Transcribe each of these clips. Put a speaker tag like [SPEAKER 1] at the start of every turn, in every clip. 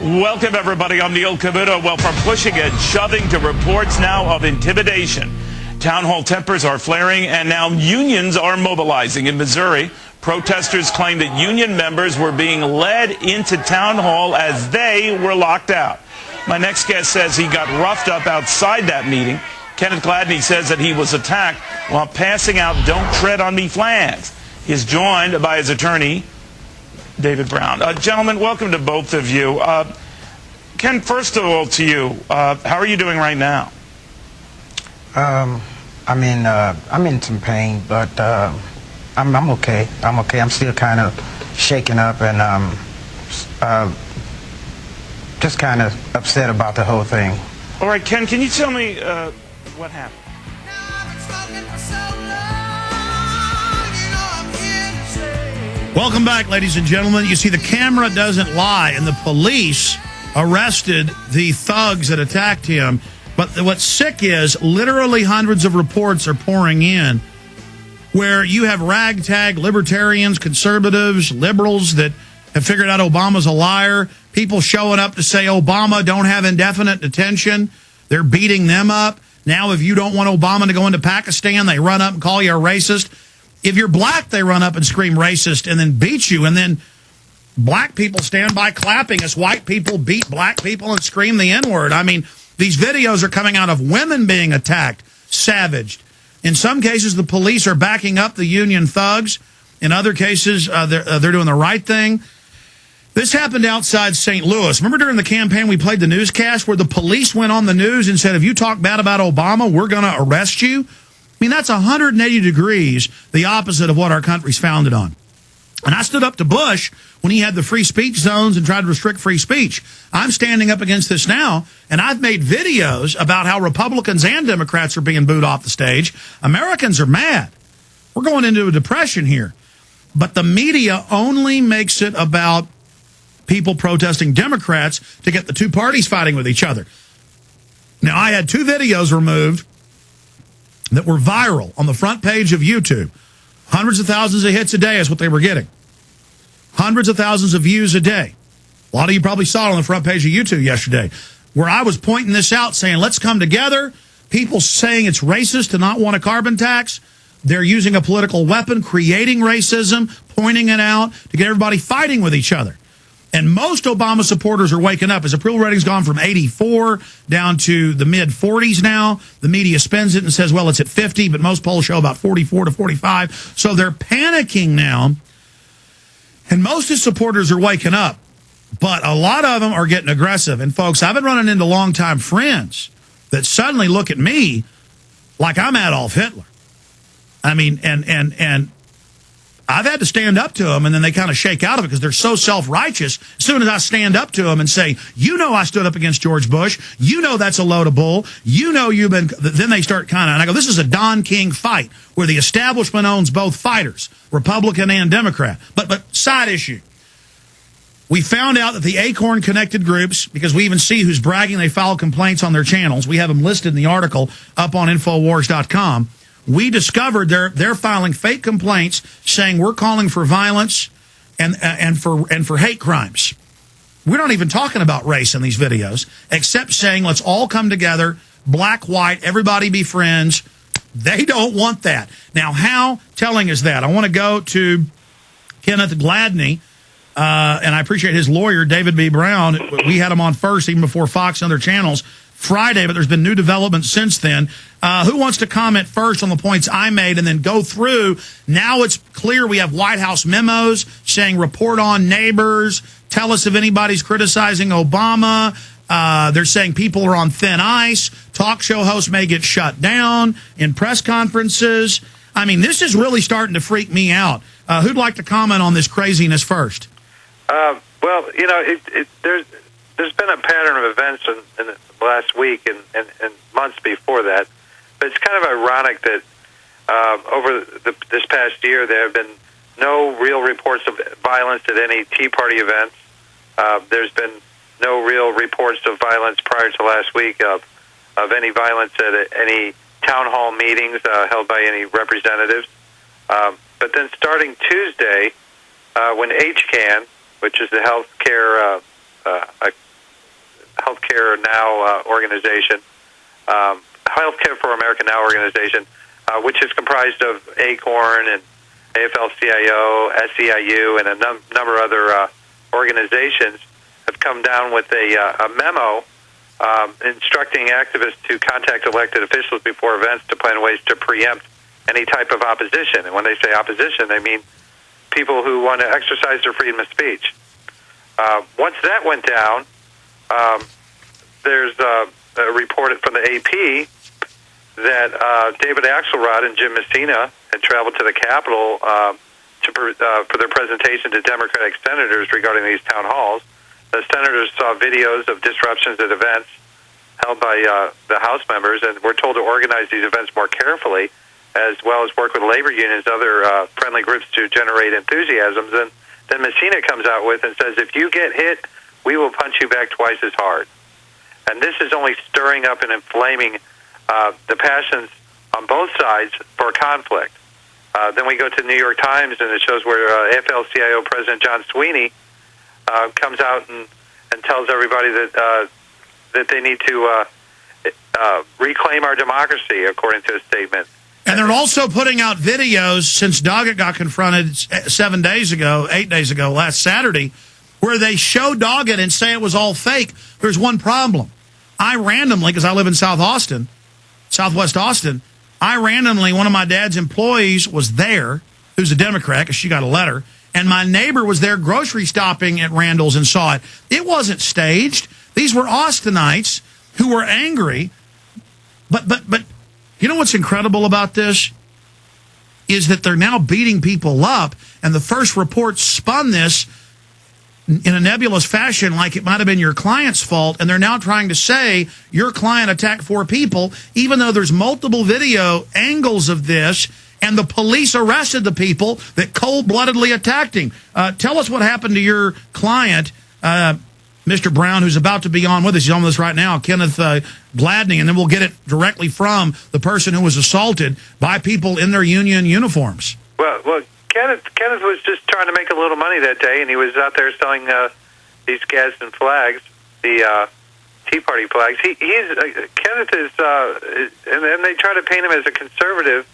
[SPEAKER 1] Welcome, everybody. I'm Neil Cavuto. Well, from pushing and shoving to reports now of intimidation, town hall tempers are flaring, and now unions are mobilizing. In Missouri, protesters claim that union members were being led into town hall as they were locked out. My next guest says he got roughed up outside that meeting. Kenneth Gladney says that he was attacked while passing out "Don't Tread on Me" flags. He is joined by his attorney, David Brown. Gentlemen, welcome to both of you. Ken, first of all, to you, how are you doing right now?
[SPEAKER 2] I'm in some pain, but I'm okay. I'm okay. I'm still kind of shaken up and just kind of upset about the whole thing.
[SPEAKER 1] All right, Ken, can you tell me what happened?
[SPEAKER 3] Welcome back, ladies and gentlemen. You see, the camera doesn't lie, and the police arrested the thugs that attacked him. But what's sick is literally hundreds of reports are pouring in where you have ragtag libertarians, conservatives, liberals that have figured out Obama's a liar, people showing up to say Obama don't have indefinite detention. They're beating them up. Now, if you don't want Obama to go into Pakistan, they run up and call you a racist. If you're black, they run up and scream racist and then beat you. And then black people stand by clapping as white people beat black people and scream the N-word. I mean, these videos are coming out of women being attacked, savaged. In some cases, the police are backing up the union thugs. In other cases, they're doing the right thing. This happened outside St. Louis. Remember during the campaign we played the newscast where the police went on the news and said, if you talk bad about Obama, we're going to arrest you? I mean, that's 180 degrees the opposite of what our country's founded on. And I stood up to Bush when he had the free speech zones and tried to restrict free speech. I'm standing up against this now, and I've made videos about how Republicans and Democrats are being booed off the stage. Americans are mad. We're going into a depression here. But the media only makes it about people protesting Democrats to get the two parties fighting with each other. Now, I had two videos removed that were viral on the front page of YouTube. Hundreds of thousands of hits a day is what they were getting. Hundreds of thousands of views a day. A lot of you probably saw it on the front page of YouTube yesterday, where I was pointing this out, saying, let's come together. People saying it's racist to not want a carbon tax. They're using a political weapon, creating racism, pointing it out to get everybody fighting with each other. And most Obama supporters are waking up. His approval rating's gone from 84 down to the mid-40s now. The media spins it and says, well, it's at 50, but most polls show about 44 to 45. So they're panicking now. And most of his supporters are waking up. But a lot of them are getting aggressive. And, folks, I've been running into longtime friends that suddenly look at me like I'm Adolf Hitler. I mean, and I've had to stand up to them, and then they kind of shake out of it because they're so self-righteous. As soon as I stand up to them and say, you know I stood up against George Bush, you know that's a load of bull, you know you've been... Then they start kind of... And I go, this is a Don King fight where the establishment owns both fighters, Republican and Democrat. But side issue. We found out that the Acorn-connected groups, because we even see who's bragging they file complaints on their channels, we have them listed in the article up on Infowars.com, we discovered they're filing fake complaints saying we're calling for violence and for hate crimes. We're not even talking about race in these videos, except saying let's all come together, black, white, everybody be friends. They don't want that. Now, how telling is that? I want to go to Kenneth Gladney, and I appreciate his lawyer, David B. Brown. We had him on first, even before Fox and other channels, Friday, but there's been new developments since then. Who wants to comment first on the points I made and then go through? Now it's clear we have White House memos saying report on neighbors, tell us if anybody's criticizing Obama. They're saying people are on thin ice. Talk show hosts may get shut down in press conferences. I mean, this is really starting to freak me out. Who'd like to comment on this craziness first?
[SPEAKER 4] Well, you know, there's been a pattern of events in the last week and months before that. But it's kind of ironic that over this past year there have been no real reports of violence at any Tea Party events. There's been no real reports of violence prior to last week of any violence at any town hall meetings held by any representatives. But then starting Tuesday, when HCAN, which is the Healthcare Now organization, Healthcare for America Now organization, which is comprised of ACORN and AFL-CIO, SEIU, and a number of other organizations, have come down with a memo instructing activists to contact elected officials before events to plan ways to preempt any type of opposition. And when they say opposition, they mean people who want to exercise their freedom of speech. Once that went down, there's a report from the AP that David Axelrod and Jim Messina had traveled to the Capitol for their presentation to Democratic senators regarding these town halls. The senators saw videos of disruptions at events held by the House members, and were told to organize these events more carefully, as well as work with labor unions and other friendly groups to generate enthusiasms. And then Messina comes out with and says, if you get hit, we will punch you back twice as hard. And this is only stirring up and inflaming the passions on both sides for conflict. Then we go to the New York Times, and it shows where AFL-CIO President John Sweeney comes out and tells everybody that they need to reclaim our democracy, according to a statement.
[SPEAKER 3] And they're also putting out videos since Doggett got confronted 8 days ago, last Saturday, where they show Doggett and say it was all fake. There's one problem. I randomly, because I live in Southwest Austin, one of my dad's employees was there, who's a Democrat, because she got a letter, and my neighbor was there grocery stopping at Randall's and saw it. It wasn't staged. These were Austinites who were angry. But you know what's incredible about this? Is that they're now beating people up, and the first report spun this in a nebulous fashion like it might have been your client's fault, and they're now trying to say your client attacked 4 people, even though there's multiple video angles of this, and the police arrested the people that cold-bloodedly attacked him. Tell us what happened to your client, Mr. Brown, who's about to be on with us. He's on with us right now, Kenneth Gladney, and then we'll get it directly from the person who was assaulted by people in their union uniforms.
[SPEAKER 4] Well, Kenneth was just trying to make a little money that day, and he was out there selling these Gadsden flags, the Tea Party flags. Kenneth is, and they try to paint him as a conservative,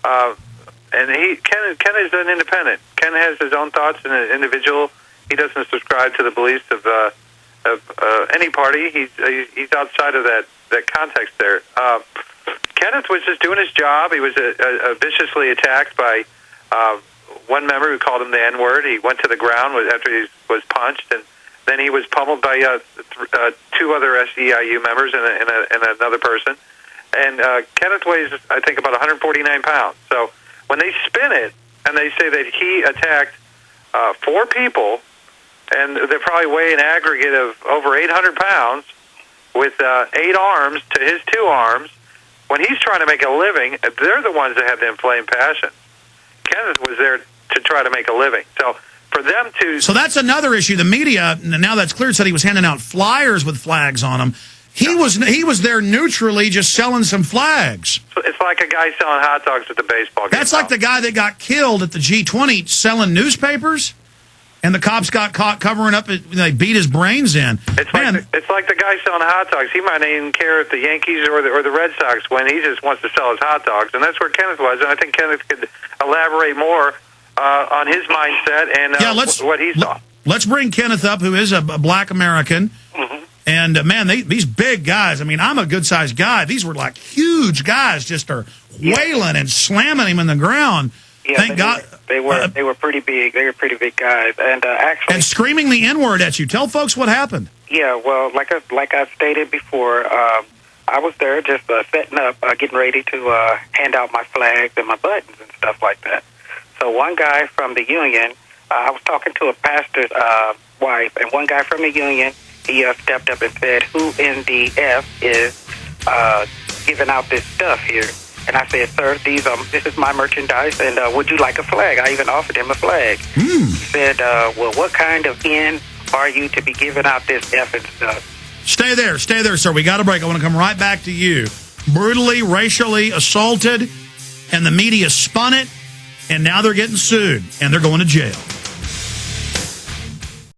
[SPEAKER 4] and Ken is an independent. Ken has his own thoughts and an individual. He doesn't subscribe to the beliefs of any party. He's outside of that context there. Kenneth was just doing his job. He was viciously attacked by one member who called him the N-word. He went to the ground after he was punched, and then he was pummeled by 2 other SEIU members and another person. And Kenneth weighs, I think, about 149 pounds. So when they spin it and they say that he attacked 4 people, and they probably weigh an aggregate of over 800 pounds with 8 arms to his 2 arms, when he's trying to make a living, they're the ones that have the inflamed passion. Kenneth was there to try to make a living. So for them to... So
[SPEAKER 3] that's another issue. The media, now that's clear, said he was handing out flyers with flags on them. He was there neutrally just selling some flags.
[SPEAKER 4] So it's like a guy selling hot dogs at the baseball game.
[SPEAKER 3] That's like the guy that got killed at the G20 selling newspapers, and the cops got caught covering up. They beat his brains in.
[SPEAKER 4] It's like the guy selling hot dogs. He might not even care if the Yankees or the Red Sox win. He just wants to sell his hot dogs, and that's where Kenneth was. And I think Kenneth could elaborate more on his mindset and what he saw.
[SPEAKER 3] Let's bring Kenneth up, who is a black American. Mm-hmm. And, man, these big guys, I mean, I'm a good-sized guy. These were, like, huge guys just are wailing and slamming him in the ground.
[SPEAKER 5] Yeah,
[SPEAKER 3] Thank God.
[SPEAKER 5] They were pretty big. They were pretty big guys. And actually...
[SPEAKER 3] And screaming the N-word at you. Tell folks what happened.
[SPEAKER 5] Yeah, well, like I stated before, I was there just setting up, getting ready to hand out my flags and my buttons and stuff like that. So one guy from the union, I was talking to a pastor's wife, and one guy from the union, he stepped up and said, "Who in the F is giving out this stuff here?" And I said, "Sir, this is my merchandise, and would you like a flag?" I even offered him a flag. He said, "Well, what kind of N are you to be giving out this F and stuff?"
[SPEAKER 3] Stay there, sir. We got a break. I want to come right back to you. Brutally, racially assaulted, and the media spun it, and now they're getting sued, and they're going to jail.